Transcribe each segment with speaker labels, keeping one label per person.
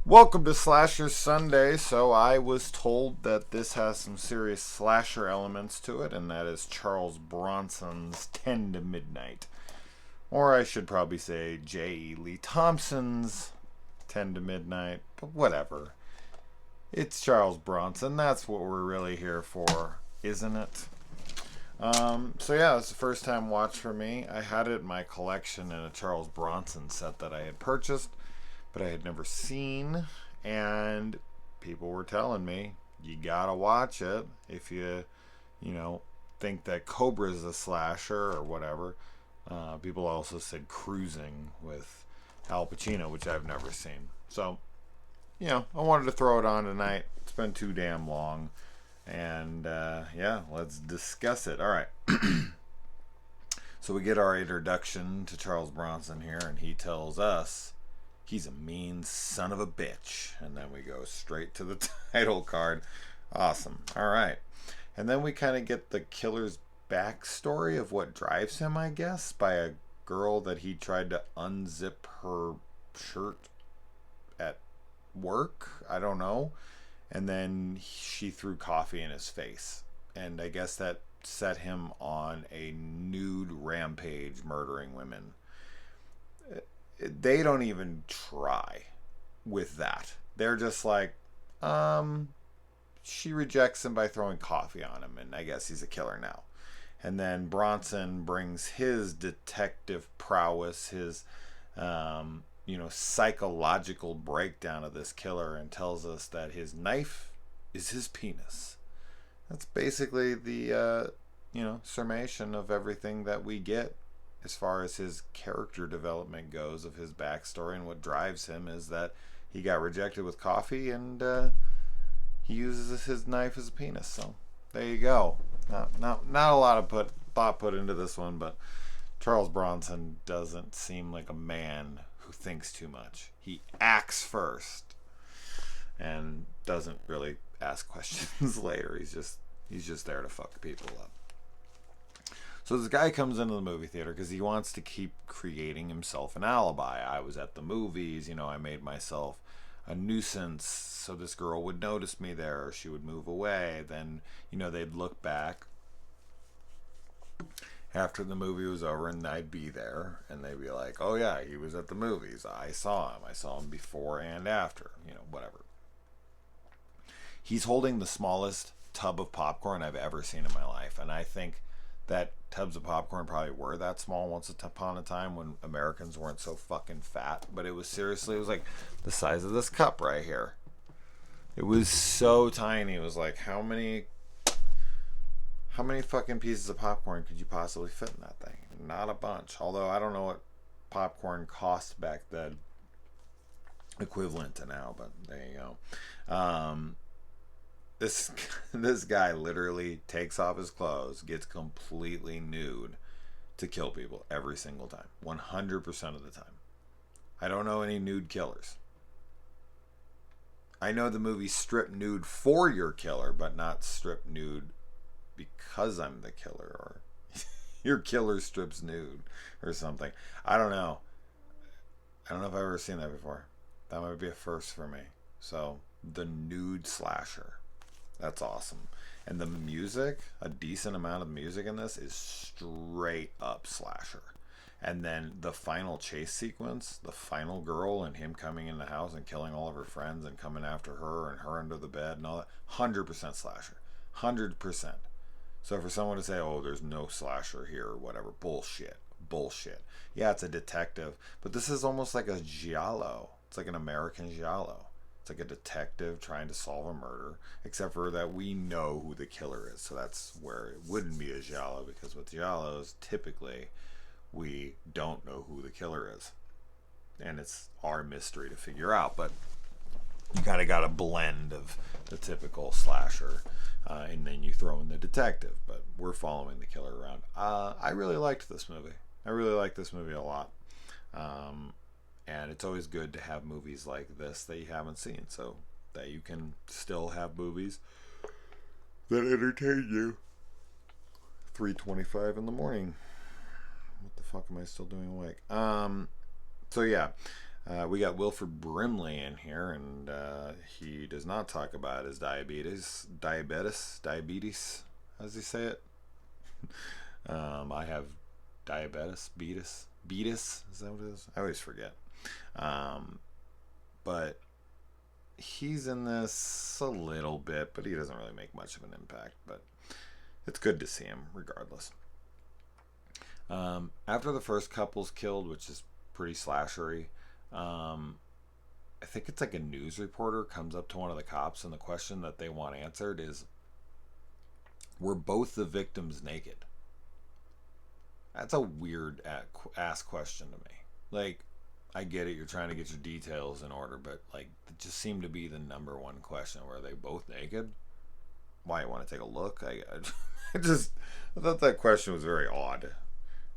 Speaker 1: Welcome to Slasher Sunday. So I was told that this has some serious slasher elements to it, and that is Charles Bronson's 10 to Midnight. Or I should probably say J.E. Lee Thompson's 10 to Midnight, but whatever. It's Charles Bronson. That's what we're really here for, isn't it? So yeah, it's the first time watch for me. I had it in my collection in a Charles Bronson set that I had purchased, but I had never seen, and people were telling me you gotta watch it if you think that Cobra's a slasher or whatever. People also said Cruising with Al Pacino, which I've never seen. So, I wanted to throw it on tonight. It's been too damn long. And yeah, let's discuss it. All right. So we get our introduction to Charles Bronson here, and he tells us he's a mean son of a bitch. And then we go straight to the title card. Awesome. All right. And then we kind of get the killer's backstory of what drives him, I guess, by a girl that he tried to unzip her shirt at work. I don't know. And then she threw coffee in his face. And I guess that set him on a nude rampage murdering women. They don't even try with that. They're just like, she rejects him by throwing coffee on him, and I guess he's a killer now. And then Bronson brings his detective prowess, his psychological breakdown of this killer, and tells us that his knife is his penis. That's basically the summation of everything that we get as far as his character development goes, of his backstory. And what drives him is that he got rejected with coffee, and he uses his knife as a penis. So there you go. Not a lot of thought put into this one, but Charles Bronson doesn't seem like a man who thinks too much. He acts first and doesn't really ask questions later. He's just there to fuck people up. So this guy comes into the movie theater because he wants to keep creating himself an alibi. I was at the movies, I made myself a nuisance so this girl would notice me there, or she would move away. Then, they'd look back after the movie was over, and I'd be there, and they'd be like, oh yeah, he was at the movies. I saw him before and after, whatever. He's holding the smallest tub of popcorn I've ever seen in my life, and I think that tubs of popcorn probably were that small once upon a time when Americans weren't so fucking fat. But it was like the size of this cup right here. It was so tiny. It was like, how many fucking pieces of popcorn could you possibly fit in that thing? Not a bunch. Although I don't know what popcorn cost back then, equivalent to now, but there you go. This guy literally takes off his clothes, gets completely nude to kill people every single time. 100% of the time. I don't know any nude killers. I know the movie strip nude for your killer, but not strip nude because I'm the killer, or your killer strips nude or something. I don't know. I don't know if I've ever seen that before. That might be a first for me. So, the nude slasher. That's awesome. And the music, a decent amount of music in this, is straight up slasher. And then the final chase sequence, the final girl and him coming in the house and killing all of her friends and coming after her and her under the bed and all that, 100% slasher. 100%. So for someone to say, oh, there's no slasher here or whatever, bullshit. Yeah, it's a detective, but this is almost like a giallo. It's like an American giallo. It's like a detective trying to solve a murder, except for that we know who the killer is. So that's where it wouldn't be a giallo, because with giallos, typically, we don't know who the killer is. And it's our mystery to figure out. But you kind of got a blend of the typical slasher, and then you throw in the detective. But we're following the killer around. I really liked this movie. I really like this movie a lot. And it's always good to have movies like this that you haven't seen, so that you can still have movies that entertain you. 3:25 in the morning. What the fuck am I still doing awake? So yeah, We got Wilford Brimley in here, and he does not talk about his diabetes. How does he say it? I have beatus. Is that what it is? I always forget. But he's in this a little bit, but he doesn't really make much of an impact. But it's good to see him, regardless. After the first couple's killed, which is pretty slashery, I think it's like a news reporter comes up to one of the cops, and the question that they want answered is, were both the victims naked? That's a weird ass question to me. Like, I get it, you're trying to get your details in order, but like, it just seemed to be the number one question. Were they both naked? Why, you want to take a look? I thought that question was very odd.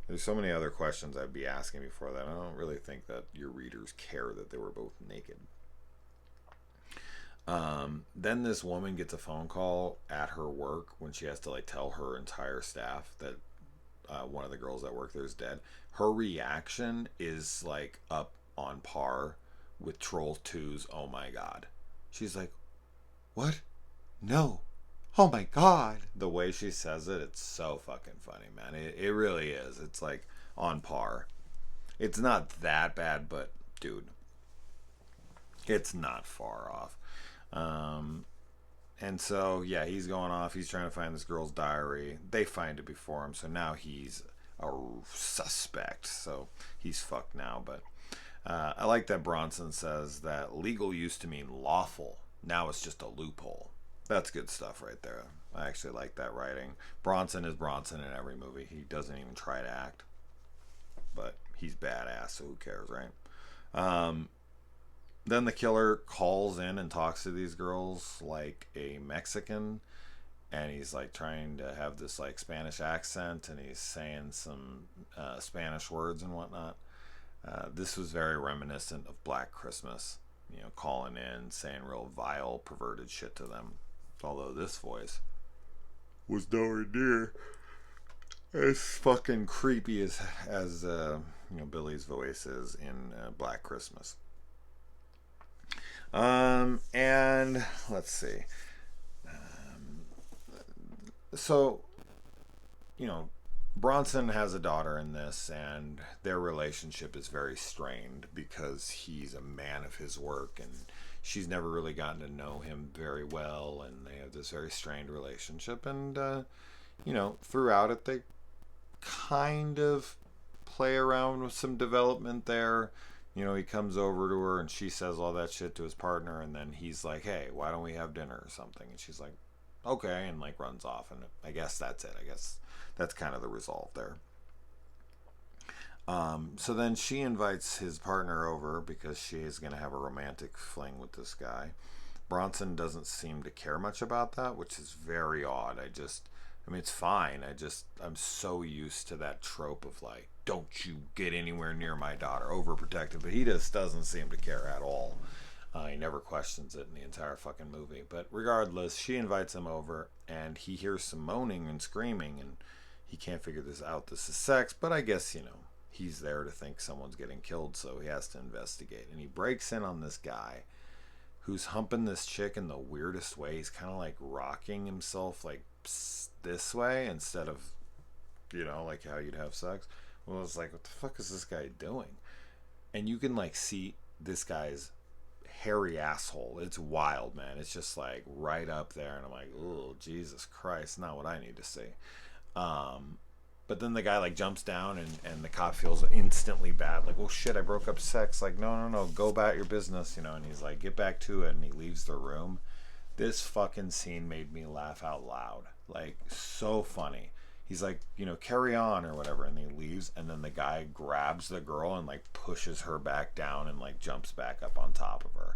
Speaker 1: There's so many other questions I'd be asking before that. I don't really think that your readers care that they were both naked. Then this woman gets a phone call at her work when she has to like tell her entire staff that one of the girls that work there is dead. Her reaction is like up on par with Trolls 2's "Oh my God." She's like, "What? No. Oh my God." The way she says it, it's so fucking funny, man. It really is. It's like on par. It's not that bad, but dude, it's not far off. And so, yeah, he's going off. He's trying to find this girl's diary. They find it before him, so now he's a suspect. So he's fucked now. But I like that Bronson says that legal used to mean lawful. Now it's just a loophole. That's good stuff right there. I actually like that writing. Bronson is Bronson in every movie. He doesn't even try to act. But he's badass, so who cares, right? Then the killer calls in and talks to these girls like a Mexican, and he's like trying to have this like Spanish accent, and he's saying some Spanish words and whatnot. This was very reminiscent of Black Christmas, you know, calling in, saying real vile, perverted shit to them. Although this voice was nowhere near as fucking creepy as Billy's voice is in Black Christmas. And let's see. So, Bronson has a daughter in this, and their relationship is very strained because he's a man of his work, and she's never really gotten to know him very well, and they have this very strained relationship. And, throughout it, they kind of play around with some development there. He comes over to her and she says all that shit to his partner, and then he's like, "Hey, why don't we have dinner or something?" And she's like, "Okay," and like runs off. And I guess that's it. I guess that's kind of the resolve there. So then she invites his partner over because she is going to have a romantic fling with this guy. Bronson doesn't seem to care much about that, which is very odd. It's fine. I'm so used to that trope of like, don't you get anywhere near my daughter, overprotective. But he just doesn't seem to care at all. He never questions it in the entire fucking movie. But regardless, she invites him over, and he hears some moaning and screaming, and he can't figure this out. This is sex, but I guess, he's there to think someone's getting killed, so he has to investigate. And he breaks in on this guy who's humping this chick in the weirdest way. He's kind of like rocking himself like this way instead of, like how you'd have sex. Well, it's like, what the fuck is this guy doing? And you can like see this guy's hairy asshole. It's wild, man. It's just like right up there, and I'm like, oh, Jesus Christ, not what I need to see. But then the guy like jumps down, and the cop feels instantly bad, like, oh shit, I broke up sex. Like, no, go about your business, and he's like, get back to it, and he leaves the room. This fucking scene made me laugh out loud, like, so funny. He's like, carry on or whatever, and he leaves, and then the guy grabs the girl and like pushes her back down and like jumps back up on top of her.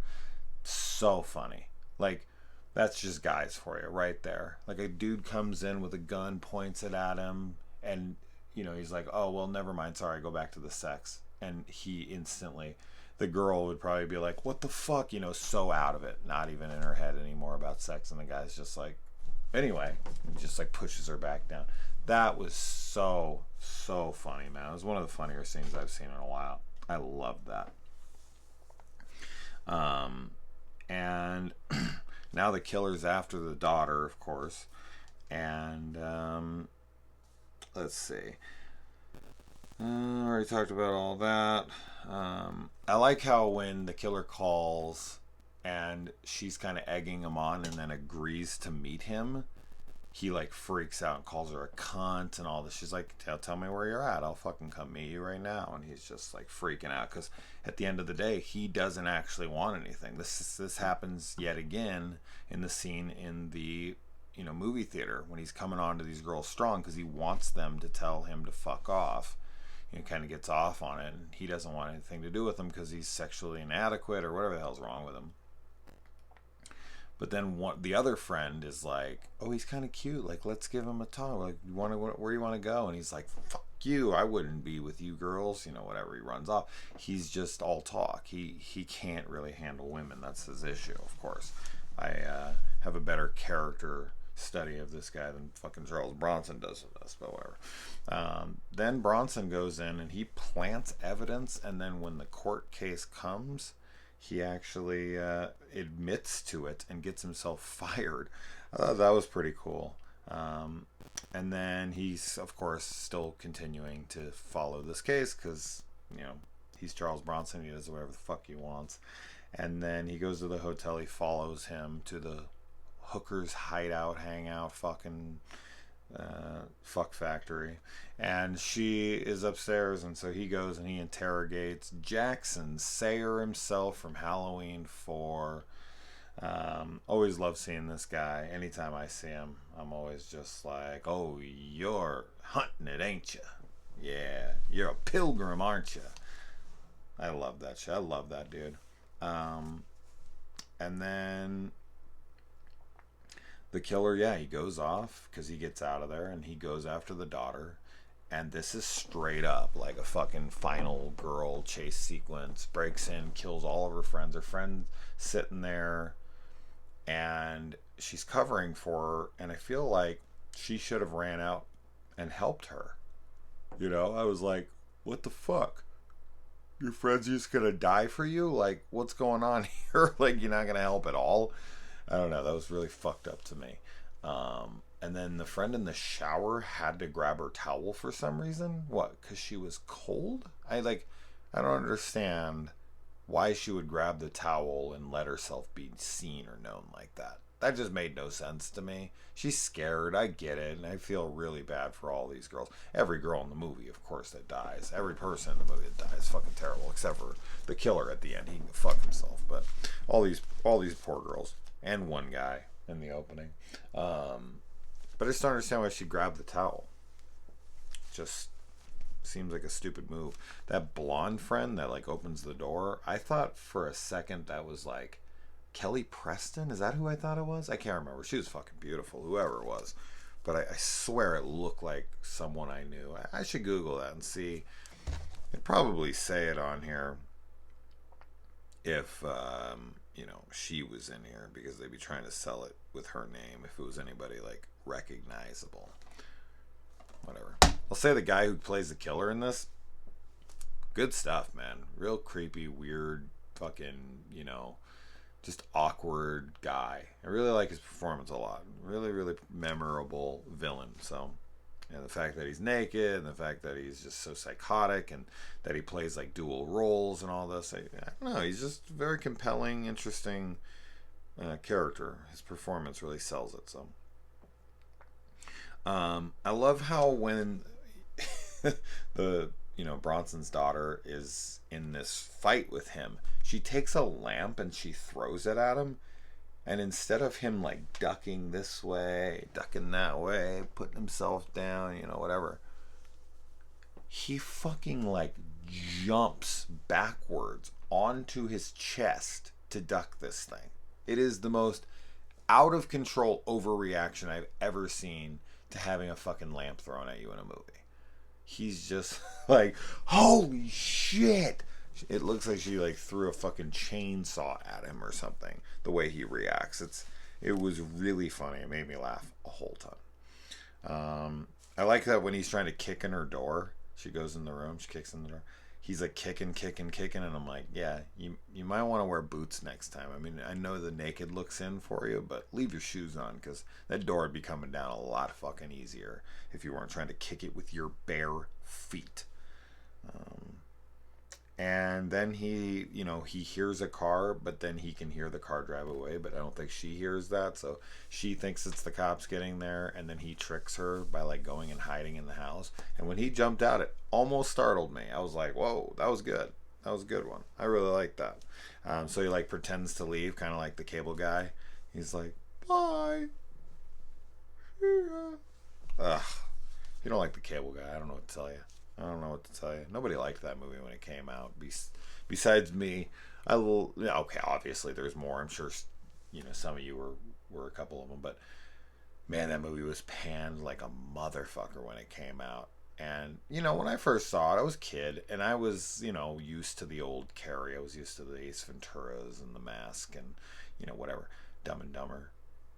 Speaker 1: So funny. Like, that's just guys for you right there. Like, a dude comes in with a gun, points it at him, and he's like, oh well, never mind, sorry, go back to the sex. And he instantly, the girl would probably be like, what the fuck, so out of it, not even in her head anymore about sex, and the guy's just like, anyway, just like pushes her back down. That was so funny, man. It was one of the funnier scenes I've seen in a while. I loved that. Um, and now the killer's after the daughter, of course. And let's see. Already talked about all that. I like how when the killer calls and she's kind of egging him on and then agrees to meet him, he like freaks out and calls her a cunt and all this. She's like, tell me where you're at. I'll fucking come meet you right now. And he's just like freaking out because at the end of the day, he doesn't actually want anything. This happens yet again in the scene in the movie theater when he's coming on to these girls strong because he wants them to tell him to fuck off. Kind of gets off on it, and he doesn't want anything to do with them because he's sexually inadequate or whatever the hell's wrong with him. But then the other friend is like, "Oh, he's kind of cute. Like, let's give him a talk. Like, where do you want to go?" And he's like, "Fuck you. I wouldn't be with you girls." Whatever. He runs off. He's just all talk. He can't really handle women. That's his issue, of course. I have a better character study of this guy than fucking Charles Bronson does with us, but whatever. Then Bronson goes in and he plants evidence, and then when the court case comes, he actually admits to it and gets himself fired. I thought that was pretty cool. And then he's, of course, still continuing to follow this case because, he's Charles Bronson. He does whatever the fuck he wants. And then he goes to the hotel. He follows him to the hooker's hideout, hangout, fucking fuck factory. And she is upstairs, and so he goes and he interrogates Jackson Sayer himself from Halloween 4. Always love seeing this guy. Anytime I see him, I'm always just like, "Oh, you're hunting it, ain't you? Yeah, you're a pilgrim, aren't you?" I love that shit. I love that dude. And then the killer, yeah, he goes off because he gets out of there and he goes after the daughter. And this is straight up like a fucking final girl chase sequence. Breaks in, kills all of her friends. Her friend sitting there and she's covering for her. And I feel like she should have ran out and helped her. I was like, what the fuck? Your friend's just gonna die for you? Like, what's going on here? Like, you're not gonna help at all? I don't know. That was really fucked up to me. And then the friend in the shower had to grab her towel for some reason. What? Because she was cold? I don't understand why she would grab the towel and let herself be seen or known like that. That just made no sense to me. She's scared. I get it. And I feel really bad for all these girls. Every girl in the movie, of course, that dies. Every person in the movie that dies is fucking terrible. Except for the killer at the end. He can fuck himself. But all these poor girls. And one guy in the opening. But I just don't understand why she grabbed the towel. Just seems like a stupid move. That blonde friend that opens the door, I thought for a second that was Kelly Preston. Is that who I thought it was? I can't remember. She was fucking beautiful, whoever it was. But I swear it looked like someone I knew. I should Google that and see. I'd probably say it on here if she was in here, because they'd be trying to sell it with her name if it was anybody recognizable. Whatever. I'll say the guy who plays the killer in this, good stuff, man. Real creepy, weird, fucking, just awkward guy. I really like his performance a lot. Really, really memorable villain. So, the fact that he's naked and the fact that he's just so psychotic and that he plays dual roles and all this, I don't know. He's just a very compelling, interesting character. His performance really sells it. So, I love how when the Bronson's daughter is in this fight with him, she takes a lamp and she throws it at him, and instead of him ducking this way, ducking that way, putting himself down, whatever, he fucking jumps backwards onto his chest to duck this thing. It is the most out of control overreaction I've ever seen to having a fucking lamp thrown at you in a movie. He's just holy shit. It looks like she threw a fucking chainsaw at him or something, the way he reacts. It was really funny. It made me laugh a whole ton. I like that when he's trying to kick in her door, she goes in the room, she kicks in the door, he's like kicking, and I'm like, yeah, you might want to wear boots next time. I mean, I know the naked looks in for you, but leave your shoes on because that door would be coming down a lot fucking easier if you weren't trying to kick it with your bare feet. Um, and then he hears a car, but then he can hear the car drive away, but I don't think she hears that, so she thinks it's the cops getting there, and then he tricks her by like going and hiding in the house. And when he jumped out, it almost startled me. I was like, whoa, that was good. That was a good one. I really like that. So he like pretends to leave, kind of like the cable guy. He's like, bye. Yeah. Ugh. If you don't like the cable guy, I don't know what to tell you. I don't know what to tell you. Nobody liked that movie when it came out. Besides me, I will. Yeah, okay, obviously there's more. I'm sure some of you were a couple of them, but man, that movie was panned like a motherfucker when it came out. And when I first saw it, I was a kid, and I was used to the old Carrie. I was used to the Ace Venturas and the Mask, and whatever. Dumb and Dumber.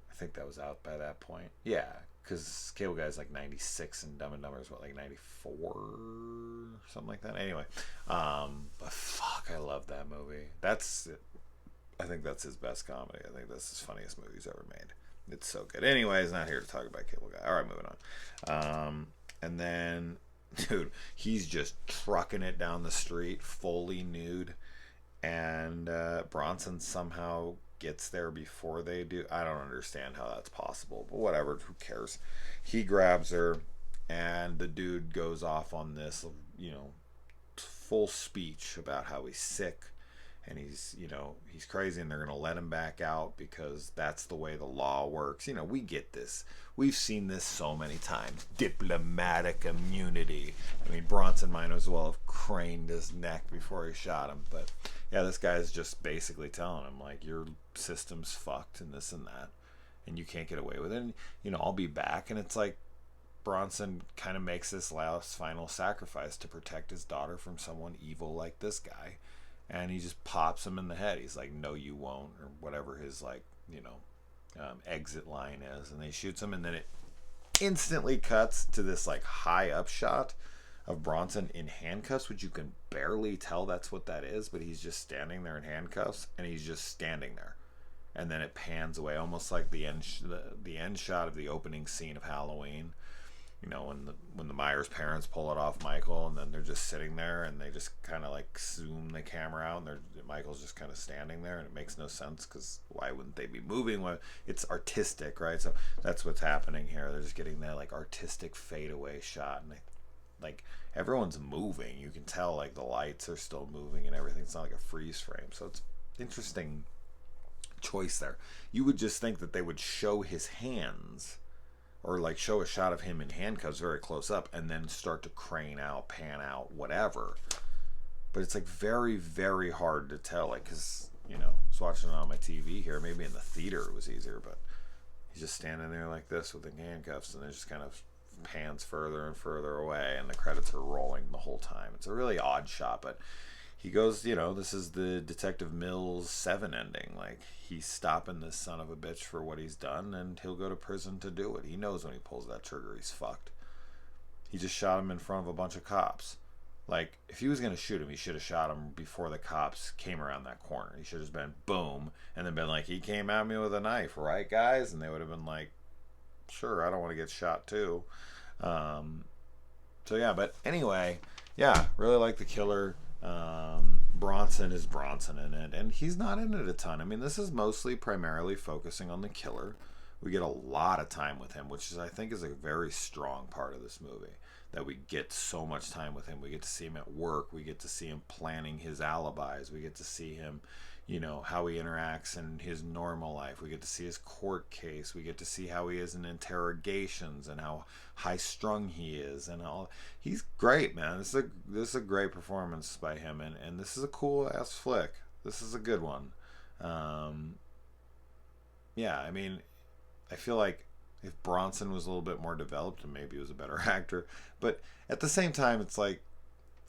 Speaker 1: I think that was out by that point. Yeah, because Cable Guy's like 96 and Dumb and Dumber is what, like 94? Something like that. Anyway, but fuck, I love that movie. I think that's his best comedy. I think that's his funniest movie he's ever made. It's so good. Anyways, not here to talk about Cable Guy. All right, moving on. And then, dude, he's just trucking it down the street, fully nude. And Bronson somehow gets there before they do. I don't understand how that's possible, but whatever, who cares? He grabs her, and the dude goes off on this, full speech about how he's sick, and he's crazy, and they're going to let him back out because that's the way the law works. We get this. We've seen this so many times. Diplomatic immunity. I mean, Bronson might as well have craned his neck before he shot him. But yeah, this guy's just basically telling him, like, your system's fucked and this and that, and you can't get away with it. And, I'll be back. And it's like Bronson kind of makes this last final sacrifice to protect his daughter from someone evil like this guy. And he just pops him in the head. He's like, no, you won't, or whatever his, exit line is. And he shoots him, and then it instantly cuts to this, like, high up shot of Bronson in handcuffs, which you can barely tell that's what that is, but he's just standing there in handcuffs, and he's just standing there. And then it pans away, almost like the end shot of the opening scene of Halloween. When the Myers parents pull it off Michael, and then they're just sitting there, and they just kind of like zoom the camera out, and Michael's just kind of standing there, and it makes no sense because why wouldn't they be moving? Well, it's artistic, right? So that's what's happening here. They're just getting that like artistic fadeaway shot, and like everyone's moving. You can tell like the lights are still moving and everything. It's not like a freeze frame, so it's interesting choice there. You would just think that they would show his hands, or like show a shot of him in handcuffs very close up, and then start to crane out, pan out, whatever. But it's like very, very hard to tell, like, because I was watching it on my TV here. Maybe in the theater it was easier, but he's just standing there like this with the handcuffs, and it just kind of pans further and further away, and the credits are rolling the whole time. It's a really odd shot, but he goes, this is the Detective Mills 7 ending. Like, he's stopping this son of a bitch for what he's done, and he'll go to prison to do it. He knows when he pulls that trigger, he's fucked. He just shot him in front of a bunch of cops. Like, if he was going to shoot him, he should have shot him before the cops came around that corner. He should have been boom, and then been like, he came at me with a knife, right, guys? And they would have been like, sure, I don't want to get shot too. So yeah, but anyway, yeah, really like The Killer. Bronson is Bronson in it, and he's not in it a ton. I mean, this is mostly primarily focusing on the killer. We get a lot of time with him, which I think is a very strong part of this movie, that we get so much time with him. We get to see him at work. We get to see him planning his alibis. We get to see him, how he interacts in his normal life. We get to see his court case. We get to see how he is in interrogations and how high-strung he is and all. He's great, man. This is a great performance by him, and this is a cool-ass flick. This is a good one. Yeah, I mean, I feel like if Bronson was a little bit more developed, and maybe he was a better actor, but at the same time, it's like,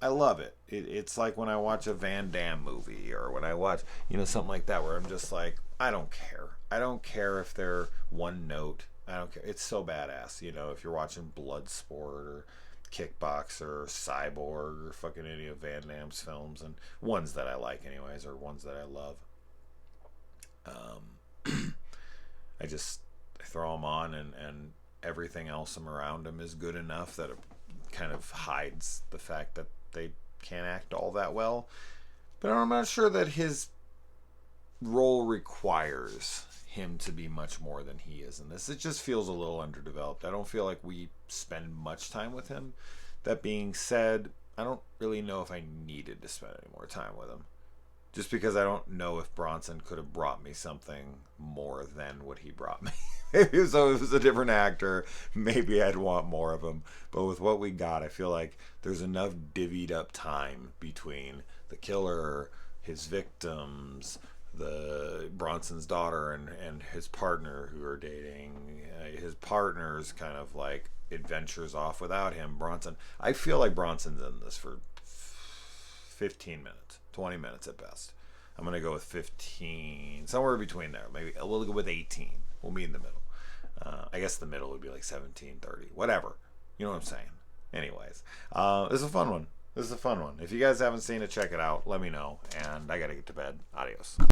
Speaker 1: I love it. It's like when I watch a Van Damme movie, or when I watch, something like that, where I'm just like, I don't care. I don't care if they're one note. I don't care. It's so badass, if you're watching Bloodsport, or, Kickboxer, Cyborg, or fucking any of Van Damme's films, and ones that I like, anyways, or ones that I love. I throw them on, and everything else around him is good enough that it kind of hides the fact that they can't act all that well. But I'm not sure that his role requires him to be much more than he is in this. It just feels a little underdeveloped. I don't feel like we spend much time with him. That being said, I don't really know if I needed to spend any more time with him. Just because I don't know if Bronson could have brought me something more than what he brought me. So if it was a different actor, maybe I'd want more of him. But with what we got, I feel like there's enough divvied up time between the killer, his victims, the Bronson's daughter, and his partner who are dating. His partner's kind of like adventures off without him. Bronson, I feel like Bronson's in this for 15 minutes, 20 minutes at best. I'm going to go with 15, somewhere between there. Maybe we'll go with 18. We'll meet in the middle. I guess the middle would be like 17, 30, whatever. You know what I'm saying? Anyways, this is a fun one. This is a fun one. If you guys haven't seen it, check it out. Let me know. And I got to get to bed. Adios.